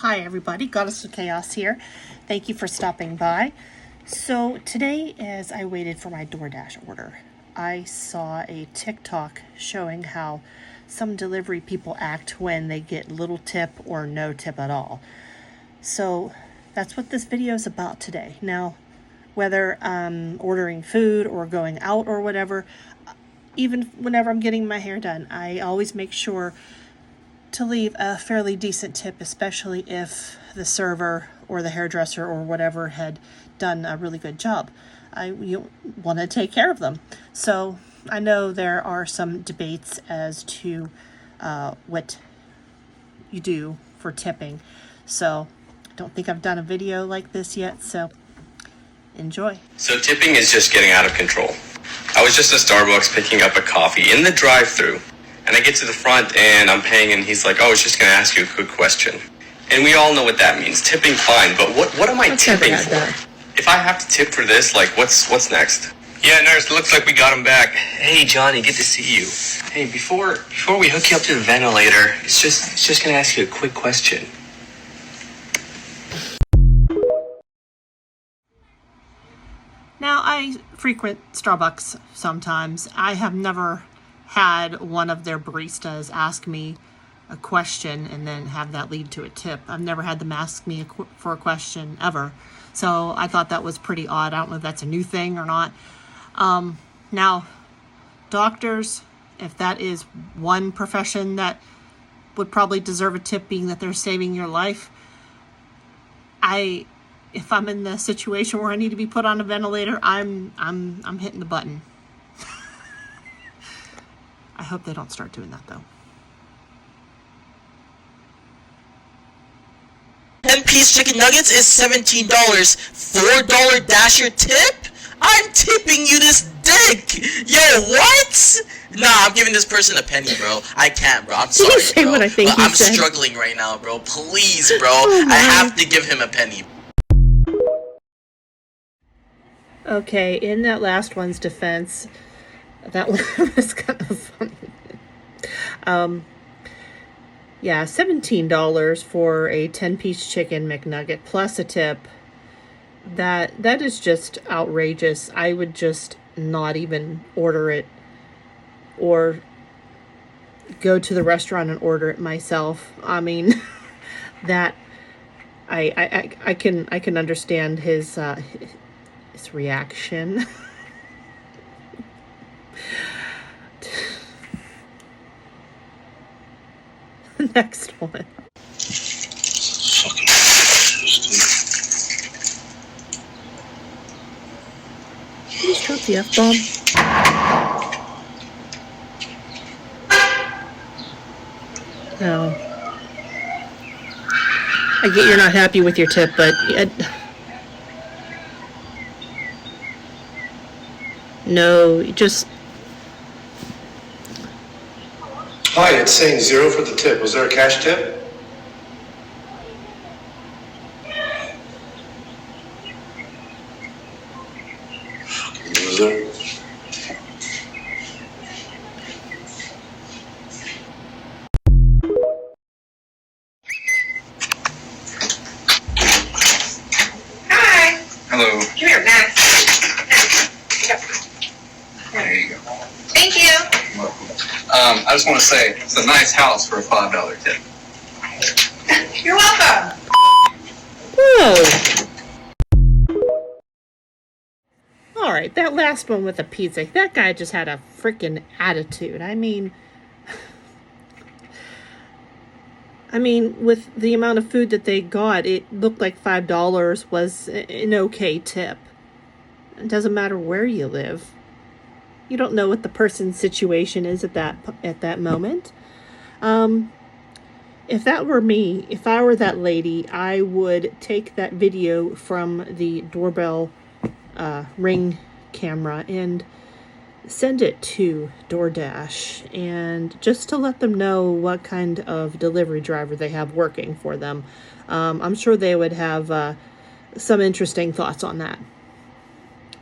Hi everybody, Goddess of Chaos here. Thank you for stopping by. So today, as I waited for my DoorDash order, I saw a TikTok showing how some delivery people act when they get little tip or no tip at all. So that's what this video is about today. Now, whether I'm ordering food or going out or whatever, even whenever I'm getting my hair done, I always make sure to leave a fairly decent tip, especially if the server or the hairdresser or whatever had done a really good job. You want to take care of them. So I know there are some debates as to what you do for tipping. So I don't think I've done a video like this yet, so enjoy. So tipping is just getting out of control. I was just at Starbucks picking up a coffee in the drive-thru. And I get to the front and I'm paying and he's like, oh, I was just going to ask you a quick question. And we all know what that means. Tipping, fine. But what am I tipping for? If I have to tip for this, like, what's next? Yeah, nurse, looks like we got him back. Hey, Johnny, good to see you. Hey, before we hook you up to the ventilator, it's just going to ask you a quick question. Now, I frequent Starbucks sometimes. I have never had one of their baristas ask me a question and then have that lead to a tip. I've never had them ask me for a question ever. So I thought that was pretty odd. I don't know if that's a new thing or not. Now, doctors, if that is one profession that would probably deserve a tip, being that they're saving your life, if I'm in the situation where I need to be put on a ventilator, I'm hitting the button. I hope they don't start doing that, though. 10-piece chicken nuggets is $17. $4 Dasher tip? I'm tipping you this dick! Yo, what? Nah, I'm giving this person a penny, bro. I can't, bro. I'm sorry, Did you say bro. what I think but you I'm said? struggling right now, bro. Please, bro. I have to give him a penny. Okay, in that last one's defense, that one was kind of funny. Yeah, $17 for a 10-piece chicken McNugget plus a tip. That is just outrageous. I would just not even order it or go to the restaurant and order it myself. I mean, that I can understand his reaction. Next one. Fucking Please drop the F-bomb. No. I get you're not happy with your tip, but no, just... Hi, it's saying 0 for the tip. Was there a cash tip? Fucking loser. Hi. Hello. Come here, Max. There you go. Thank you. I just want to say, it's a nice house for a $5 tip. You're welcome. Whoa. All right, that last one with the pizza, that guy just had a freaking attitude. I mean, with the amount of food that they got, it looked like $5 was an okay tip. It doesn't matter where you live. You don't know what the person's situation is at that moment. If that were me, if I were that lady, I would take that video from the doorbell ring camera and send it to DoorDash, and just to let them know what kind of delivery driver they have working for them. I'm sure they would have some interesting thoughts on that.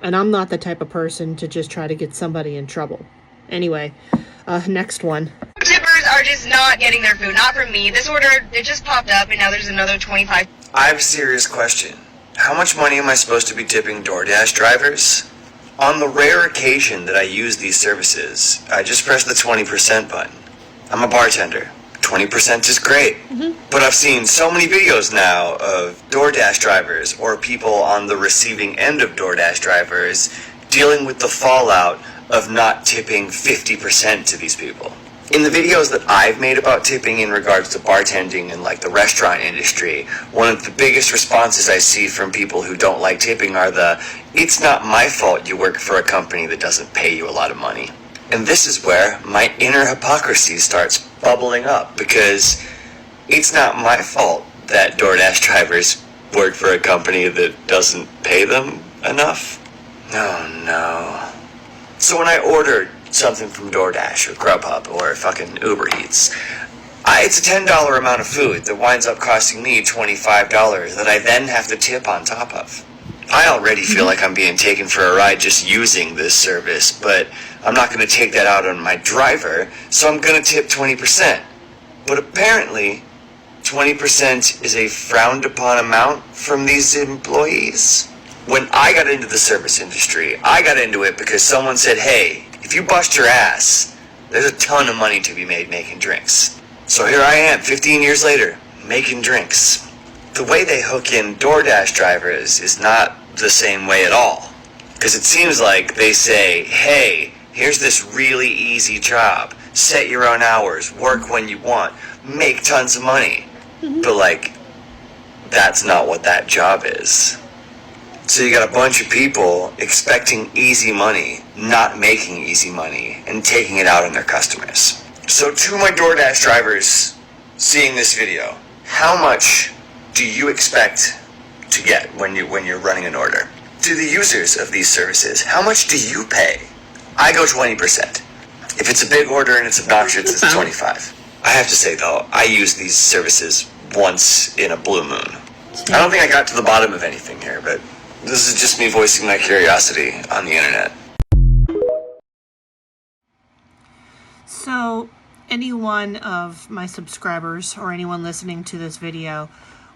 And I'm not the type of person to just try to get somebody in trouble. Anyway, next one. Tippers are just not getting their food. Not from me. This order, it just popped up, and now there's another 25. I have a serious question. How much money am I supposed to be tipping DoorDash drivers? On the rare occasion that I use these services, I just press the 20% button. I'm a bartender. 20% is great. But I've seen so many videos now of DoorDash drivers or people on the receiving end of DoorDash drivers dealing with the fallout of not tipping 50% to these people. In the videos that I've made about tipping in regards to bartending and like the restaurant industry, one of the biggest responses I see from people who don't like tipping are it's not my fault you work for a company that doesn't pay you a lot of money. And this is where my inner hypocrisy starts bubbling up, because it's not my fault that DoorDash drivers work for a company that doesn't pay them enough. Oh no. So when I ordered something from DoorDash or Grubhub or fucking Uber Eats, it's a $10 amount of food that winds up costing me $25 that I then have to tip on top of. I already feel like I'm being taken for a ride just using this service, but I'm not going to take that out on my driver, so I'm going to tip 20%. But apparently, 20% is a frowned upon amount from these employees. When I got into the service industry, I got into it because someone said, hey, if you bust your ass, there's a ton of money to be made making drinks. So here I am, 15 years later, making drinks. The way they hook in DoorDash drivers is not the same way at all. Because it seems like they say, hey, here's this really easy job. Set your own hours, work when you want, make tons of money. But that's not what that job is. So you got a bunch of people expecting easy money, not making easy money, and taking it out on their customers. So to my DoorDash drivers seeing this video, how much do you expect to get when you're running an order? To the users of these services, how much do you pay? I go 20%. If it's a big order and it's obnoxious, it's 25. I have to say though, I use these services once in a blue moon. I don't think I got to the bottom of anything here, but this is just me voicing my curiosity on the internet. So, any one of my subscribers or anyone listening to this video,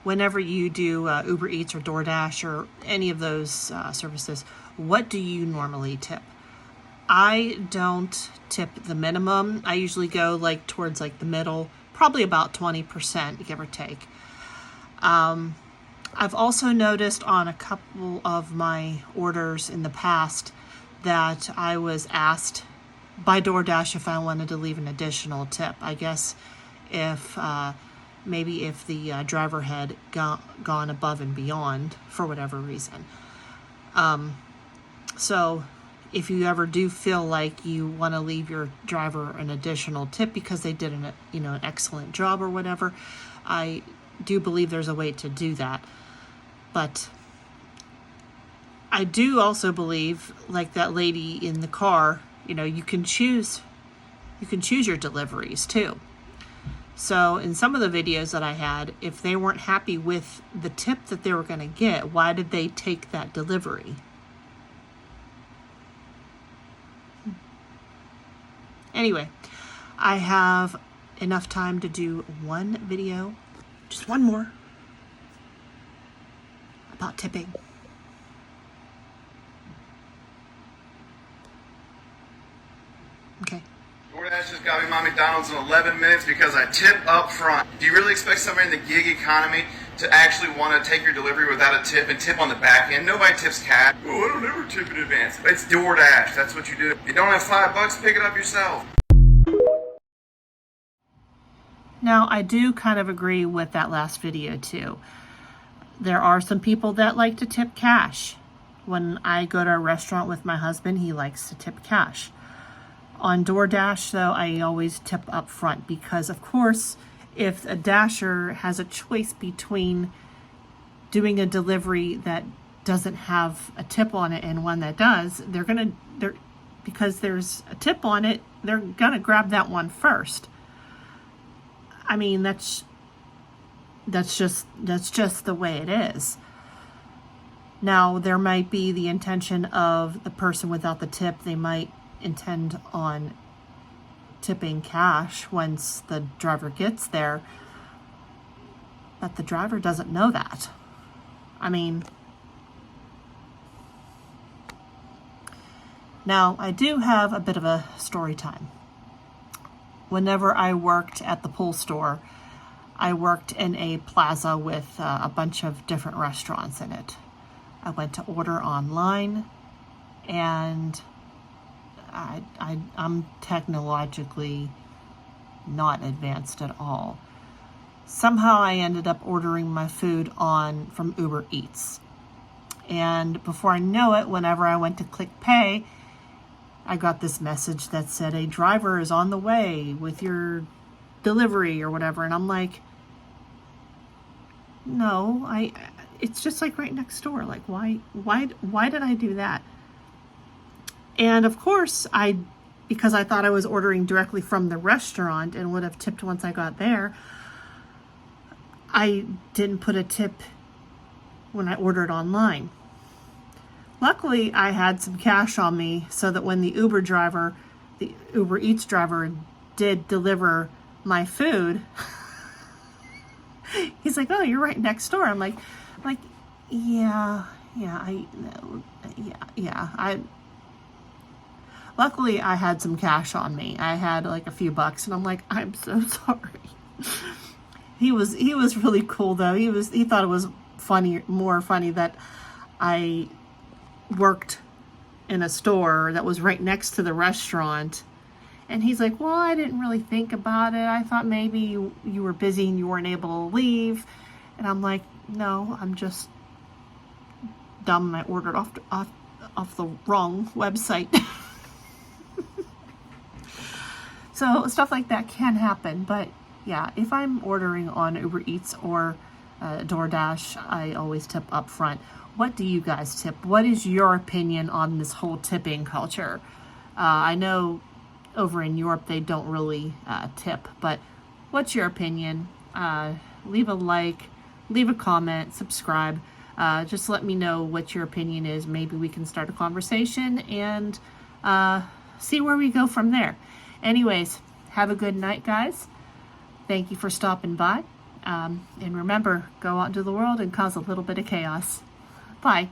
whenever you do Uber Eats or DoorDash or any of those services, what do you normally tip? I don't tip the minimum. I usually go towards the middle, probably about 20%, give or take. I've also noticed on a couple of my orders in the past that I was asked by DoorDash if I wanted to leave an additional tip. I guess if maybe if the driver had gone above and beyond for whatever reason. So if you ever do feel like you want to leave your driver an additional tip because they did an excellent job or whatever, I do believe there's a way to do that. But I do also believe, like that lady in the car, you can choose your deliveries too. So in some of the videos that I had, if they weren't happy with the tip that they were going to get, why did they take that delivery? Anyway, I have enough time to do one video, just one more, about tipping. Okay. DoorDash just got me my McDonald's in 11 minutes because I tip up front. Do you really expect somebody in the gig economy to actually want to take your delivery without a tip and tip on the back end? Nobody tips cash. Oh, I don't ever tip in advance. It's DoorDash. That's what you do. If you don't have $5, pick it up yourself. Now, I do kind of agree with that last video too. There are some people that like to tip cash. When I go to a restaurant with my husband, he likes to tip cash. On DoorDash, though, I always tip up front because, of course, if a Dasher has a choice between doing a delivery that doesn't have a tip on it and one that does, because there's a tip on it, they're gonna grab that one first. I mean, that's just the way it is. Now, there might be the intention of the person without the tip. They might intend on tipping cash once the driver gets there, but the driver doesn't know that. I mean, now I do have a bit of a story time. Whenever I worked at the pool store, I worked in a plaza with a bunch of different restaurants in it. I went to order online, and I'm technologically not advanced at all. Somehow I ended up ordering my food from Uber Eats. And before I know it, whenever I went to click pay, I got this message that said a driver is on the way with your delivery or whatever. And I'm like, no, it's just like right next door. Like, why did I do that? And of course, because I thought I was ordering directly from the restaurant and would have tipped once I got there, I didn't put a tip when I ordered online. Luckily, I had some cash on me so that when the Uber Eats driver did deliver my food, he's like, "Oh, you're right next door." I'm like, yeah. Luckily, I had some cash on me. I had like a few bucks, and I'm like, "I'm so sorry." He was really cool though. He thought it was more funny that I worked in a store that was right next to the restaurant. And he's like, "Well, I didn't really think about it. I thought maybe you were busy and you weren't able to leave." And I'm like, "No, I'm just dumb. I ordered off the wrong website." So stuff like that can happen. But yeah, if I'm ordering on Uber Eats or DoorDash, I always tip up front. What do you guys tip? What is your opinion on this whole tipping culture? I know over in Europe they don't really tip, but what's your opinion? Leave a like, leave a comment, subscribe. Just let me know what your opinion is. Maybe we can start a conversation and see where we go from there. Anyways, have a good night, guys. Thank you for stopping by. And remember, go out into the world and cause a little bit of chaos. Bye.